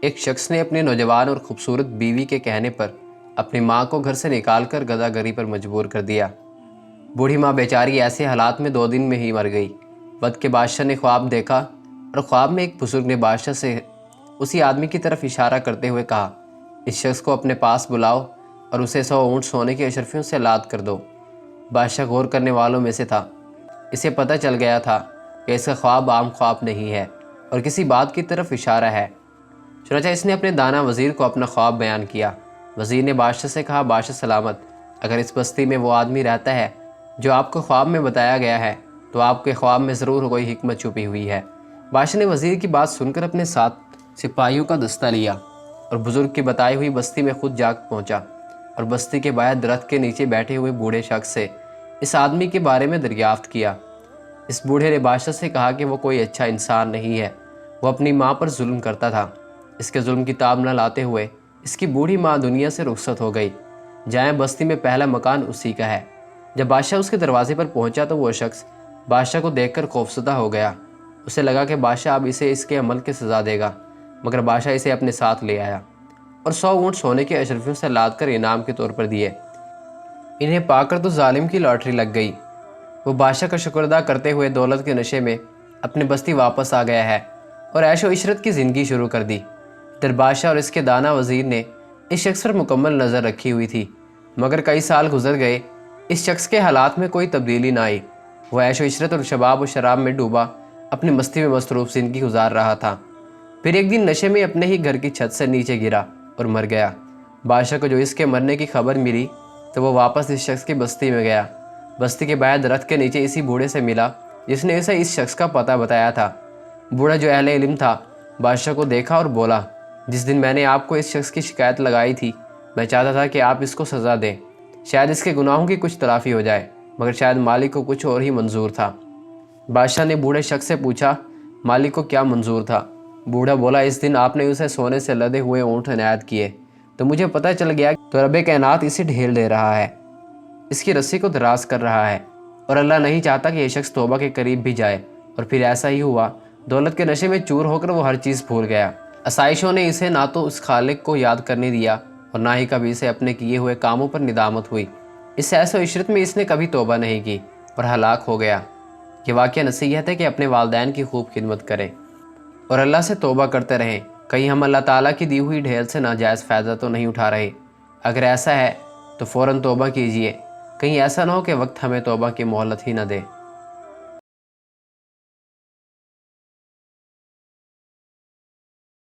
ایک شخص نے اپنی نوجوان اور خوبصورت بیوی کے کہنے پر اپنی ماں کو گھر سے نکال کر گدھا گری پر مجبور کر دیا۔ بوڑھی ماں بیچاری ایسے حالات میں 2 دن میں ہی مر گئی۔ وقت کے بادشاہ نے خواب دیکھا اور خواب میں ایک بزرگ نے بادشاہ سے اسی آدمی کی طرف اشارہ کرتے ہوئے کہا، اس شخص کو اپنے پاس بلاؤ اور اسے 100 اونٹ سونے کی اشرفیوں سے لاد کر دو۔ بادشاہ غور کرنے والوں میں سے تھا۔ اسے پتہ چل گیا تھا کہ اس کا خواب عام خواب نہیں ہے اور کسی بات کی طرف اشارہ ہے۔ چنانچہ اس نے اپنے دانا وزیر کو اپنا خواب بیان کیا۔ وزیر نے بادشاہ سے کہا، بادشاہ سلامت، اگر اس بستی میں وہ آدمی رہتا ہے جو آپ کو خواب میں بتایا گیا ہے تو آپ کے خواب میں ضرور کوئی حکمت چھپی ہوئی ہے۔ بادشاہ نے وزیر کی بات سن کر اپنے ساتھ سپاہیوں کا دستہ لیا اور بزرگ کی بتائی ہوئی بستی میں خود جا پہنچا اور بستی کے باہر درخت کے نیچے بیٹھے ہوئے بوڑھے شخص سے اس آدمی کے بارے میں دریافت کیا۔ اس بوڑھے نے بادشاہ سے کہا کہ وہ کوئی اچھا انسان نہیں ہے، وہ اپنی ماں پر ظلم کرتا تھا۔ اس کے ظلم کی تاب نہ لاتے ہوئے اس کی بوڑھی ماں دنیا سے رخصت ہو گئی۔ جائیں بستی میں پہلا مکان اسی کا ہے۔ جب بادشاہ اس کے دروازے پر پہنچا تو وہ شخص بادشاہ کو دیکھ کر خوفزدہ ہو گیا۔ اسے لگا کہ بادشاہ اب اسے اس کے عمل کی سزا دے گا، مگر بادشاہ اسے اپنے ساتھ لے آیا اور 100 اونٹ سونے کے اشرفیوں سے لاد کر انعام کے طور پر دیے۔ انہیں پا کر تو ظالم کی لاٹری لگ گئی۔ وہ بادشاہ کا شکر ادا کرتے ہوئے دولت کے نشے میں اپنے بستی واپس آ گیا ہے اور عیش و عشرت کی زندگی شروع کر دی۔ ادھر بادشاہ اور اس کے دانا وزیر نے اس شخص پر مکمل نظر رکھی ہوئی تھی، مگر کئی سال گزر گئے، اس شخص کے حالات میں کوئی تبدیلی نہ آئی۔ وہ عیش و عشرت اور شباب و شراب میں ڈوبا اپنی مستی میں مصروف زندگی گزار رہا تھا۔ پھر ایک دن نشے میں اپنے ہی گھر کی چھت سے نیچے گرا اور مر گیا۔ بادشاہ کو جو اس کے مرنے کی خبر ملی تو وہ واپس اس شخص کی بستی میں گیا۔ بستی کے باہر درخت کے نیچے اسی بوڑھے سے ملا جس نے اسے اس شخص کا پتہ بتایا تھا۔ بوڑھا جو اہل علم تھا بادشاہ کو دیکھا اور بولا، جس دن میں نے آپ کو اس شخص کی شکایت لگائی تھی میں چاہتا تھا کہ آپ اس کو سزا دیں، شاید اس کے گناہوں کی کچھ تلافی ہو جائے، مگر شاید مالک کو کچھ اور ہی منظور تھا۔ بادشاہ نے بوڑھے شخص سے پوچھا، مالک کو کیا منظور تھا؟ بوڑھا بولا، اس دن آپ نے اسے سونے سے لدے ہوئے اونٹ عنایت کیے تو مجھے پتہ چل گیا تو رب کائنات اسے ڈھیل دے رہا ہے، اس کی رسی کو دراز کر رہا ہے، اور اللہ نہیں چاہتا کہ یہ شخص توبہ کے قریب بھی جائے۔ اور پھر ایسا ہی ہوا، دولت کے نشے میں چور ہو کر وہ ہر چیز بھول گیا۔ آسائشوں نے اسے نہ تو اس خالق کو یاد کرنے دیا اور نہ ہی کبھی اسے اپنے کیے ہوئے کاموں پر ندامت ہوئی۔ اس عیش و عشرت میں اس نے کبھی توبہ نہیں کی اور ہلاک ہو گیا۔ یہ واقعہ نصیحت ہے کہ اپنے والدین کی خوب خدمت کریں اور اللہ سے توبہ کرتے رہیں۔ کہیں ہم اللہ تعالیٰ کی دی ہوئی ڈھیل سے ناجائز فائدہ تو نہیں اٹھا رہے؟ اگر ایسا ہے تو فوراً توبہ کیجیے، کہیں ایسا نہ ہو کہ وقت ہمیں توبہ کی مہلت ہی نہ دے۔